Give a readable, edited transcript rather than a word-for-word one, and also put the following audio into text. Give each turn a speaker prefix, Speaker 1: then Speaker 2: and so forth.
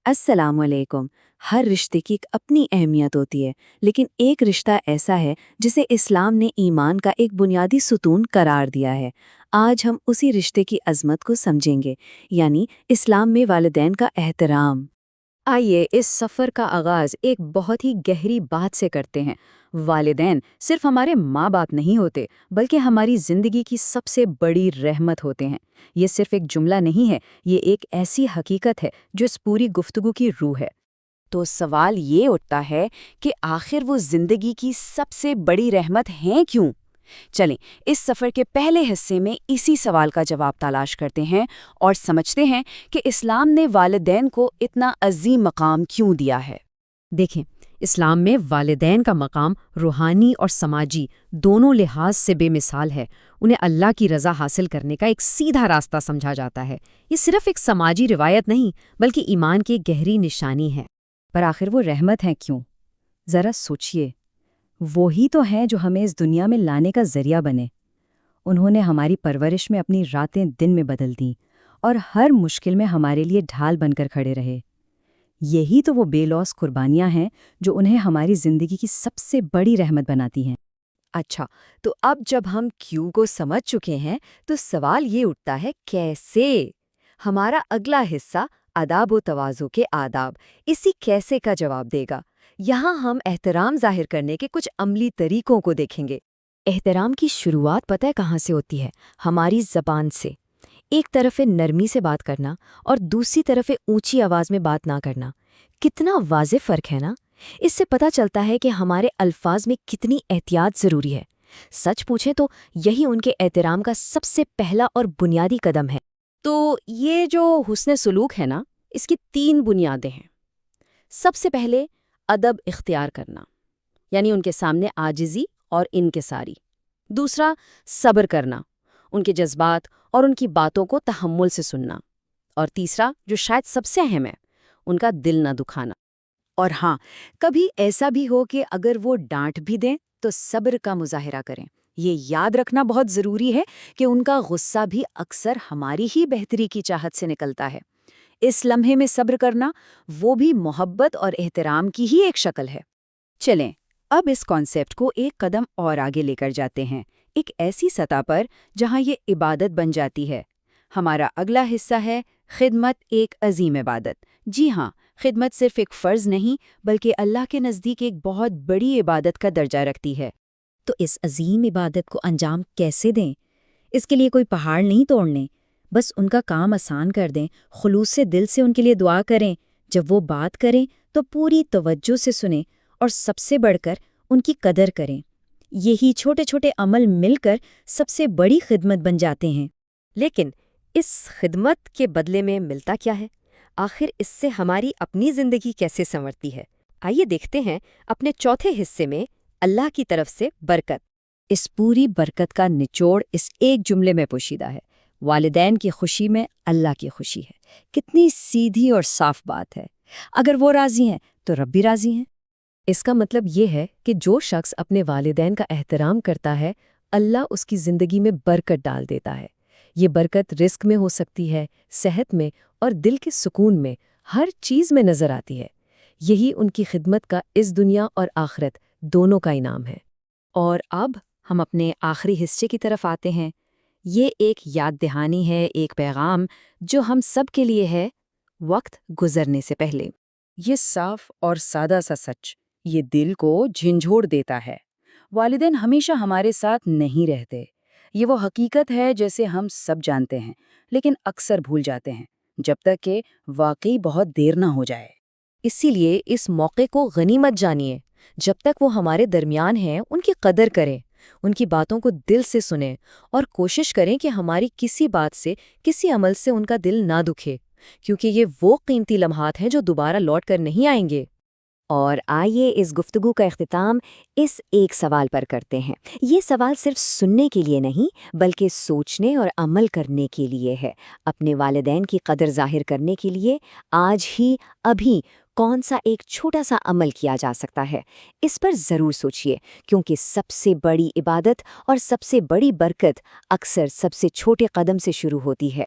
Speaker 1: अस्सलाम वालेकुम। हर रिश्ते की एक अपनी अहमियत होती है, लेकिन एक रिश्ता ऐसा है जिसे इस्लाम ने ईमान का एक बुनियादी सुतून करार दिया है। आज हम उसी रिश्ते की अजमत को समझेंगे, यानी इस्लाम में वालिदैन का एहतराम।
Speaker 2: आइए इस सफ़र का आगाज़ एक बहुत ही गहरी बात से करते हैं। वालिदैन सिर्फ हमारे माँ बाप नहीं होते, बल्कि हमारी ज़िंदगी की सबसे बड़ी रहमत होते हैं। ये सिर्फ एक जुमला नहीं है, ये एक ऐसी हकीकत है जो इस पूरी गुफ्तगू की रूह है। तो सवाल ये उठता है कि आखिर वो ज़िंदगी की सबसे बड़ी रहमत हैं क्यों? चलें, इस सफ़र के पहले हिस्से में इसी सवाल का जवाब तलाश करते हैं और समझते हैं कि इस्लाम ने वालिदैन को इतना अजीम मकाम क्यों दिया है। देखें, इस्लाम में वालिदैन का मकाम रूहानी और समाजी दोनों लिहाज से बेमिसाल है। उन्हें अल्लाह की रज़ा हासिल करने का एक सीधा रास्ता समझा जाता है। ये सिर्फ एक समाजी रिवायत नहीं, बल्कि ईमान की एक गहरी निशानी है। पर आखिर वो रहमत है क्यों? ज़रा सोचिए। वो ही तो हैं जो हमें इस दुनिया में लाने का ज़रिया बने। उन्होंने हमारी परवरिश में अपनी रातें दिन में बदल दीं और हर मुश्किल में हमारे लिए ढाल बनकर खड़े रहे। यही तो वो बेलौस कुर्बानियाँ हैं जो उन्हें हमारी ज़िंदगी की सबसे बड़ी रहमत बनाती हैं।
Speaker 3: अच्छा, तो अब जब हम क्यों को समझ चुके हैं, तो सवाल ये उठता है कैसे? हमारा अगला हिस्सा आदाब व तवाज़ु के आदाब, इसी कैसे का जवाब देगा। यहाँ हम एहतराम ज़ाहिर करने के कुछ अमली तरीकों को देखेंगे। एहतराम की शुरुआत पता है कहाँ से होती है? हमारी ज़बान से। एक तरफ है नरमी से बात करना और दूसरी तरफ है ऊंची आवाज़ में बात ना करना। कितना वाज़ेह फ़र्क है ना? इससे पता चलता है कि हमारे अल्फाज में कितनी एहतियात ज़रूरी है। सच पूछें तो यही उनके एहतराम का सबसे पहला और बुनियादी कदम है।
Speaker 2: तो ये जो हुस्न सलूक है ना, इसकी 3 बुनियादें हैं। सबसे पहले अदब इख्तियार करना, यानी उनके सामने आजिज़ी और इनकिसारी। दूसरा सब्र करना, उनके जज्बात और उनकी बातों को तहम्मुल से सुनना। और तीसरा, जो शायद सबसे अहम है, उनका दिल न दुखाना।
Speaker 3: और हाँ, कभी ऐसा भी हो कि अगर वो डांट भी दें तो सब्र का मुजाहिरा करें। ये याद रखना बहुत ज़रूरी है कि उनका गुस्सा भी अक्सर हमारी ही बेहतरी की चाहत से निकलता है। इस लम्हे में सब्र करना वो भी मोहब्बत और एहतराम की ही एक शक्ल है। चलें, अब इस कॉन्सेप्ट को एक कदम और आगे लेकर जाते हैं, एक ऐसी सतह पर जहाँ ये इबादत बन जाती है। हमारा अगला हिस्सा है खिदमत, एक अजीम इबादत। जी हाँ, खिदमत सिर्फ एक फ़र्ज़ नहीं, बल्कि अल्लाह के नज़दीक एक बहुत बड़ी इबादत का दर्जा रखती है।
Speaker 2: तो इस अजीम इबादत को अंजाम कैसे दें? इसके लिए कोई पहाड़ नहीं तोड़ने, बस उनका काम आसान कर दें, खुलूस से दिल से उनके लिए दुआ करें। जब वो बात करें तो पूरी तवज्जो से सुनें और सबसे बढ़कर उनकी कदर करें। यही छोटे छोटे अमल मिलकर सबसे बड़ी खिदमत बन जाते हैं।
Speaker 3: लेकिन इस खिदमत के बदले में मिलता क्या है? आखिर इससे हमारी अपनी ज़िंदगी कैसे संवरती है? आइए देखते हैं अपने चौथे हिस्से में अल्लाह की तरफ से बरकत।
Speaker 2: इस पूरी बरकत का निचोड़ इस एक जुमले में पोशीदा है। वालिदैन की खुशी में अल्लाह की खुशी है। कितनी सीधी और साफ बात है। अगर वो राज़ी हैं तो रब भी राज़ी हैं।
Speaker 1: इसका मतलब ये है कि जो शख्स अपने वालिदैन का एहतराम करता है, अल्लाह उसकी ज़िंदगी में बरकत डाल देता है। ये बरकत रिस्क में हो सकती है, सेहत में और दिल के सुकून में, हर चीज़ में नज़र आती है। यही उनकी खिदमत का इस दुनिया और आखिरत दोनों का इनाम है।
Speaker 2: और अब हम अपने आखिरी हिस्से की तरफ आते हैं। ये एक याद दहानी है, एक पैगाम जो हम सब के लिए है, वक्त गुजरने से पहले।
Speaker 4: ये साफ और सादा सा सच ये दिल को झंझोड़ देता है। वालिदैन हमेशा हमारे साथ नहीं रहते। ये वो हकीकत है जैसे हम सब जानते हैं, लेकिन अक्सर भूल जाते हैं, जब तक कि वाकई बहुत देर ना हो जाए।
Speaker 3: इसीलिए इस मौके को गनीमत जानिए। जब तक वो हमारे दरमियान हैं, उनकी कदर करें, उनकी बातों को दिल से सुनें और कोशिश करें कि हमारी किसी बात से, किसी अमल से उनका दिल ना दुखे, क्योंकि ये वो कीमती लम्हात हैं जो दोबारा लौट कर नहीं आएंगे।
Speaker 1: और आइए इस गुफ्तगू का इख्तिताम इस एक सवाल पर करते हैं। ये सवाल सिर्फ सुनने के लिए नहीं, बल्कि सोचने और अमल करने के लिए है। अपने वालिदैन की कदर ज़ाहिर करने के लिए आज ही, अभी कौन सा एक छोटा सा अमल किया जा सकता है? इस पर ज़रूर सोचिए, क्योंकि सबसे बड़ी इबादत और सबसे बड़ी बरकत अक्सर सबसे छोटे कदम से शुरू होती है।